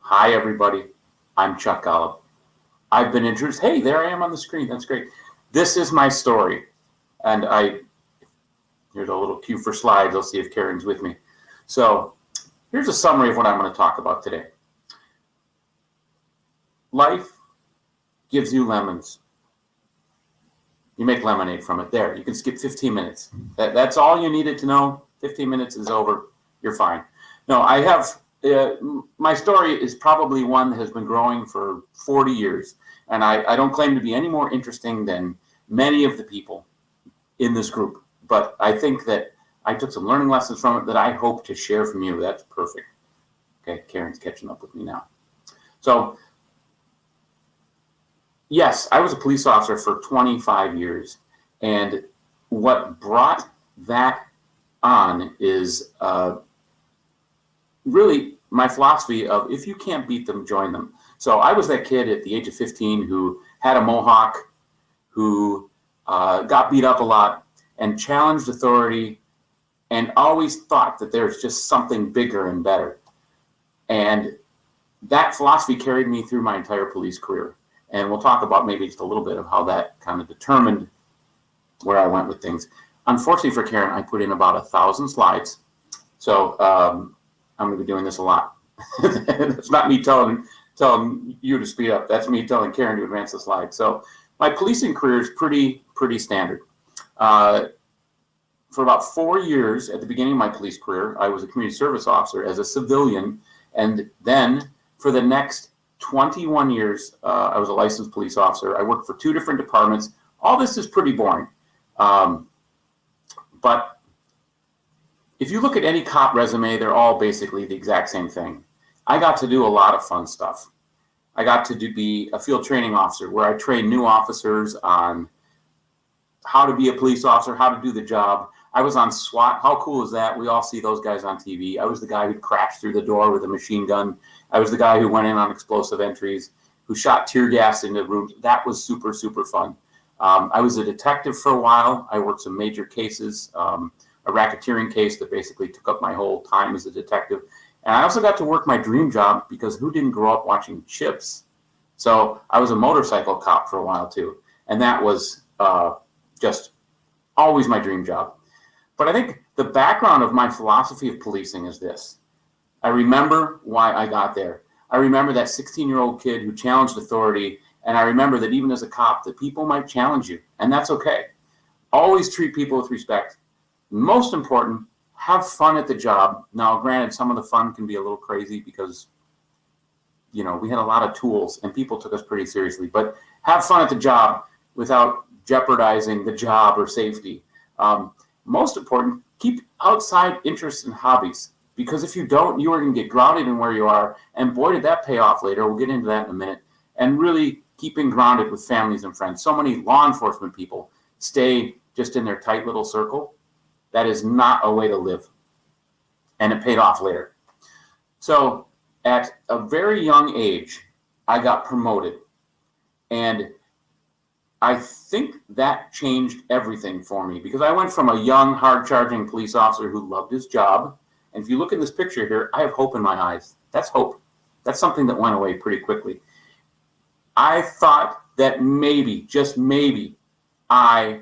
Hi, everybody. I'm Chuck Gollop. I've been introduced. Hey, there I am on the screen. That's great. This is my story. And here's a little cue for slides. I'll see if Karen's with me. So here's a summary of what I'm going to talk about today. Life gives you lemons. You make lemonade from it. There, you can skip 15 minutes. That's all you needed to know. 15 minutes is over. You're fine. No, I have... my story is probably one that has been growing for 40 years, and I don't claim to be any more interesting than many of the people in this group, but I think that I took some learning lessons from it that I hope to share from you. That's perfect. Okay, Karen's catching up with me now. So, yes, I was a police officer for 25 years, and what brought that on is really my philosophy of if you can't beat them, join them. So I was that kid at the age of 15 who had a mohawk, who got beat up a lot and challenged authority and always thought that there's just something bigger and better. And that philosophy carried me through my entire police career. And we'll talk about maybe just a little bit of how that kind of determined where I went with things. Unfortunately for Karen, I put in about 1,000 slides. So I'm going to be doing this a lot. That's not me telling you to speed up. That's me telling Karen to advance the slide. So my policing career is pretty standard. For about 4 years at the beginning of my police career, I was a community service officer as a civilian. And then for the next 21 years, I was a licensed police officer. I worked for 2 different departments. All this is pretty boring. But if you look at any cop resume, they're all basically the exact same thing. I got to do a lot of fun stuff. I got to be a field training officer where I trained new officers on how to be a police officer, how to do the job. I was on SWAT. How cool is that? We all see those guys on TV. I was the guy who crashed through the door with a machine gun. I was the guy who went in on explosive entries, who shot tear gas into rooms. That was super fun. I was a detective for a while. I worked some major cases. A racketeering case that basically took up my whole time as a detective. And I also got to work my dream job because who didn't grow up watching Chips? So I was a motorcycle cop for a while too. And that was just always my dream job. But I think the background of my philosophy of policing is this. I remember why I got there. I remember that 16-year-old kid who challenged authority. And I remember that even as a cop, that people might challenge you. And that's okay. Always treat people with respect. Most important, have fun at the job. Now, granted, some of the fun can be a little crazy because, we had a lot of tools and people took us pretty seriously. But have fun at the job without jeopardizing the job or safety. Most important, keep outside interests and hobbies. Because if you don't, you are going to get grounded in where you are. And boy, did that pay off later. We'll get into that in a minute. And really keeping grounded with families and friends. So many law enforcement people stay just in their tight little circle. That is not a way to live. And it paid off later. So at a very young age, I got promoted. And I think that changed everything for me because I went from a young, hard-charging police officer who loved his job. And if you look in this picture here, I have hope in my eyes. That's hope. That's something that went away pretty quickly. I thought that maybe, just maybe, I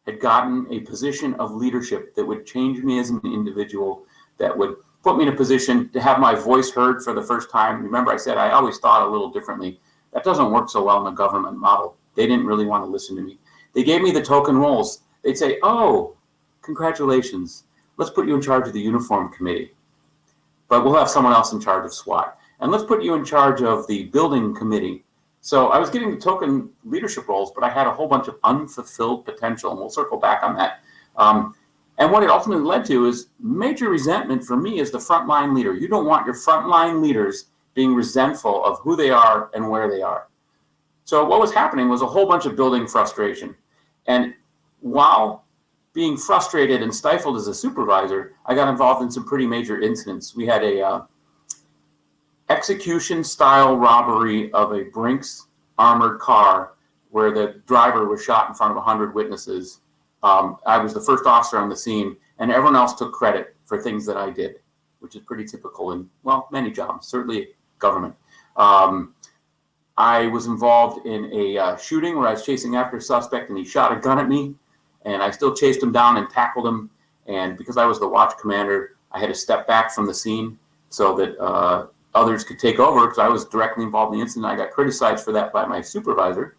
had gotten a position of leadership that would change me as an individual, that would put me in a position to have my voice heard for the first time. Remember, I said I always thought a little differently. That doesn't work so well in a government model. They didn't really want to listen to me. They gave me the token roles. They'd say, oh, congratulations. Let's put you in charge of the uniform committee. But we'll have someone else in charge of SWAT. And let's put you in charge of the building committee. So I was getting the token leadership roles, but I had a whole bunch of unfulfilled potential, and we'll circle back on that. And what it ultimately led to is major resentment for me as the frontline leader. You don't want your frontline leaders being resentful of who they are and where they are. So what was happening was a whole bunch of building frustration. And while being frustrated and stifled as a supervisor, I got involved in some pretty major incidents. We had a execution-style robbery of a Brinks armored car where the driver was shot in front of 100 witnesses. I was the first officer on the scene, and everyone else took credit for things that I did, which is pretty typical in, well, many jobs, certainly government. I was involved in a shooting where I was chasing after a suspect and he shot a gun at me, and I still chased him down and tackled him. And because I was the watch commander, I had to step back from the scene so that others could take over, because I was directly involved in the incident. I got criticized for that by my supervisor.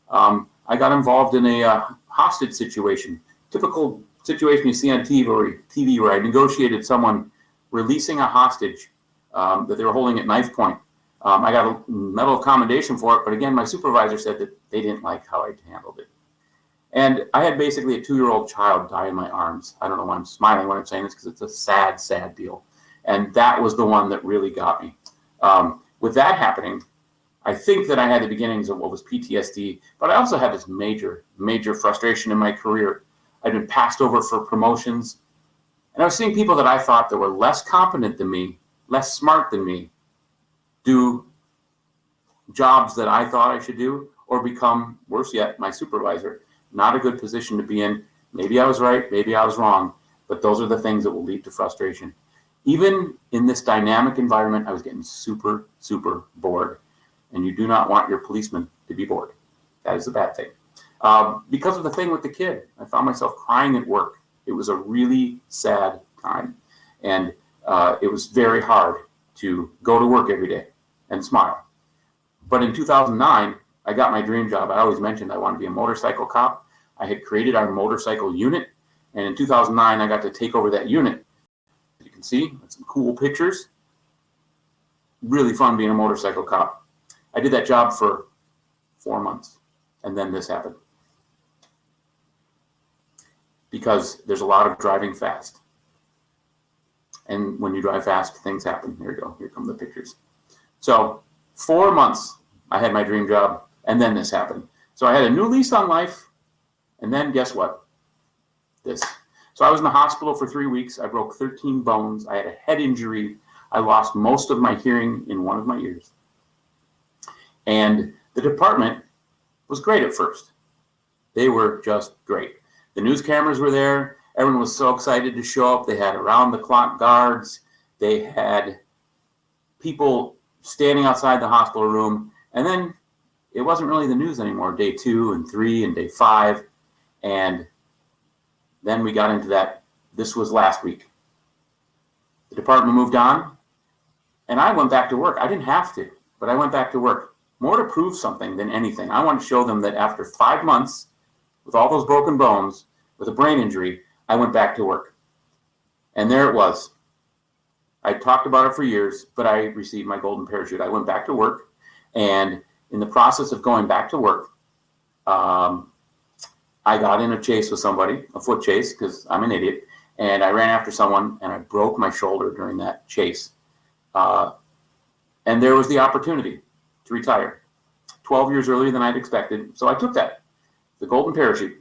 I got involved in a hostage situation, typical situation you see on TV where I negotiated someone releasing a hostage that they were holding at knife point. I got a medal of commendation for it, but again, my supervisor said that they didn't like how I handled it. And I had basically a 2-year-old child die in my arms. I don't know why I'm smiling when I'm saying this, because it's a sad, sad deal. And that was the one that really got me. With that happening, I think that I had the beginnings of what was PTSD, but I also had this major, major frustration in my career. I'd been passed over for promotions, and I was seeing people that I thought that were less competent than me, less smart than me, do jobs that I thought I should do, or become, worse yet, my supervisor. Not a good position to be in. Maybe I was right, maybe I was wrong, but those are the things that will lead to frustration. Even in this dynamic environment, I was getting super, super bored. And you do not want your policeman to be bored. That is a bad thing. Because of the thing with the kid, I found myself crying at work. It was a really sad time. And it was very hard to go to work every day and smile. But in 2009, I got my dream job. I always mentioned I wanted to be a motorcycle cop. I had created our motorcycle unit. And in 2009, I got to take over that unit. As you can see, some cool pictures. Really fun being a motorcycle cop. I did that job for 4 months, and then this happened. Because there's a lot of driving fast. And when you drive fast, things happen. Here we go. Here come the pictures. So 4 months, I had my dream job, and then this happened. So I had a new lease on life, and then guess what? This. So I was in the hospital for 3 weeks. I broke 13 bones. I had a head injury. I lost most of my hearing in one of my ears. And the department was great at first. They were just great. The news cameras were there. Everyone was so excited to show up. They had around-the-clock guards. They had people standing outside the hospital room. And then it wasn't really the news anymore, day 2 and 3 and day 5. And then we got into that. This was last week. The department moved on, and I went back to work. I didn't have to, but I went back to work. More to prove something than anything. I want to show them that after 5 months, with all those broken bones, with a brain injury, I went back to work. And there it was. I talked about it for years, but I received my golden parachute. I went back to work, and in the process of going back to work, I got in a chase with somebody, a foot chase, because I'm an idiot, and I ran after someone, and I broke my shoulder during that chase. And there was the opportunity to retire 12 years earlier than I'd expected. So I took that, the golden parachute.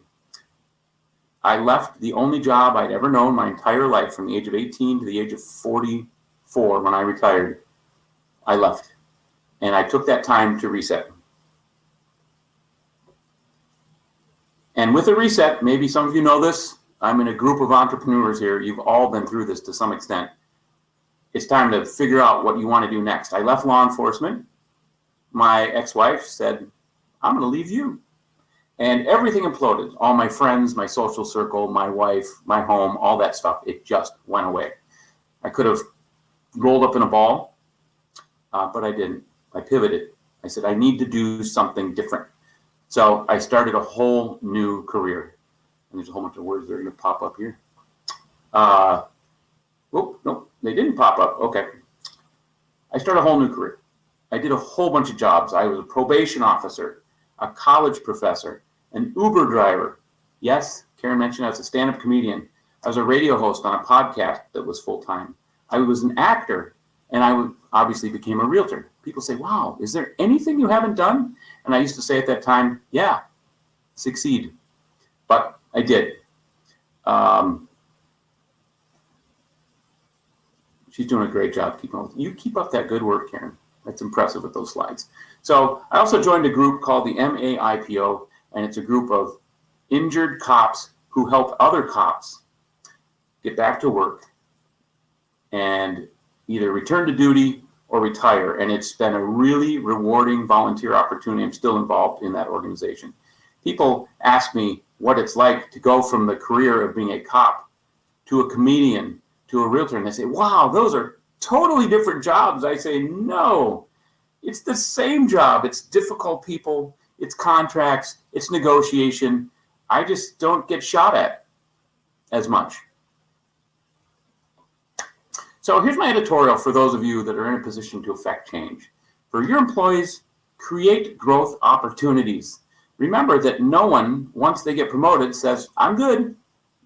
I left the only job I'd ever known my entire life, from the age of 18 to the age of 44 when I retired. I left. And I took that time to reset. And with a reset, maybe some of you know this, I'm in a group of entrepreneurs here. You've all been through this to some extent. It's time to figure out what you want to do next. I left law enforcement. My ex-wife said, I'm going to leave you. And everything imploded. All my friends, my social circle, my wife, my home, all that stuff, it just went away. I could have rolled up in a ball, but I didn't. I pivoted. I said, I need to do something different. So I started a whole new career. And there's a whole bunch of words that are going to pop up here. Nope, they didn't pop up. Okay. I started a whole new career. I did a whole bunch of jobs. I was a probation officer, a college professor, an Uber driver. Yes, Karen mentioned I was a stand-up comedian. I was a radio host on a podcast that was full-time. I was an actor, and I obviously became a realtor. People say, wow, is there anything you haven't done? And I used to say at that time, yeah, succeed. But I did. She's doing a great job keeping up. You keep up that good work, Karen. That's impressive with those slides. So I also joined a group called the MAIPO, and it's a group of injured cops who help other cops get back to work and either return to duty or retire. And it's been a really rewarding volunteer opportunity. I'm still involved in that organization. People ask me what it's like to go from the career of being a cop to a comedian to a realtor, and they say, wow, those are totally different jobs. I say, no, it's the same job. It's difficult people, it's contracts, it's negotiation. I just don't get shot at as much. So here's my editorial for those of you that are in a position to affect change. For your employees, create growth opportunities. Remember that no one, once they get promoted, says, I'm good,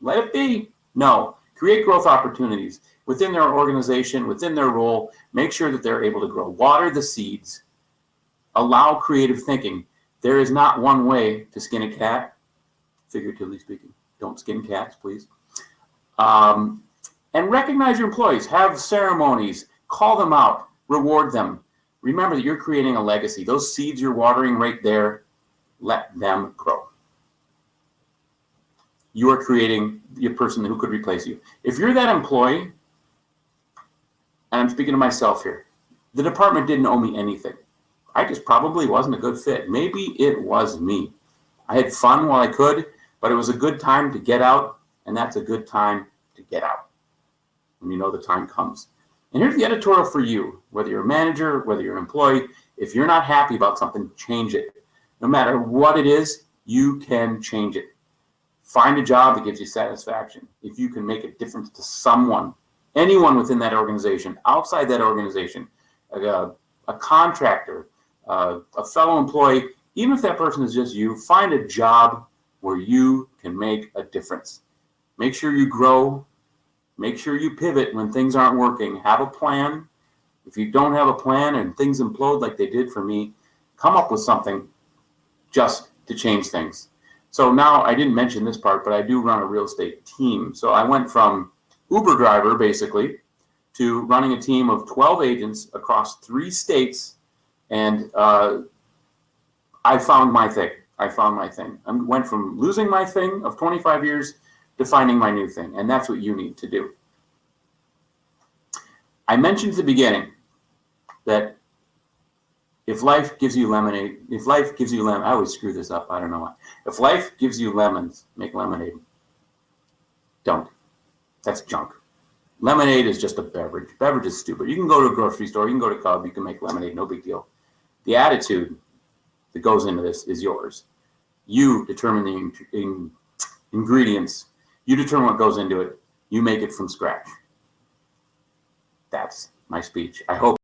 let it be. No, create growth opportunities within their organization, within their role. Make sure that they're able to grow. Water the seeds. Allow creative thinking. There is not one way to skin a cat, figuratively speaking. Don't skin cats, please. And recognize your employees. Have ceremonies. Call them out. Reward them. Remember that you're creating a legacy. Those seeds you're watering right there, let them grow. You are creating your person who could replace you. If you're that employee, and I'm speaking to myself here, the department didn't owe me anything. I just probably wasn't a good fit. Maybe it was me. I had fun while I could, but it was a good time to get out, and that's a good time to get out when you know the time comes. And here's the editorial for you, whether you're a manager, whether you're an employee. If you're not happy about something, change it. No matter what it is, you can change it. Find a job that gives you satisfaction. If you can make a difference to someone, anyone within that organization, outside that organization, a contractor, a fellow employee, even if that person is just you, find a job where you can make a difference. Make sure you grow. Make sure you pivot when things aren't working. Have a plan. If you don't have a plan and things implode like they did for me, come up with something just to change things. So now I didn't mention this part, but I do run a real estate team. So I went from Uber driver, basically, to running a team of 12 agents across 3 states. And I found my thing. I went from losing my thing of 25 years to finding my new thing. And that's what you need to do. I mentioned at the beginning that if life gives you lemonade, I always screw this up, I don't know why. If life gives you lemons, make lemonade. Don't. That's junk. Lemonade is just a beverage. Beverage is stupid. You can go to a grocery store, you can go to Cub, you can make lemonade, no big deal. The attitude that goes into this is yours. You determine the ingredients. You determine what goes into it. You make it from scratch. That's my speech. I hope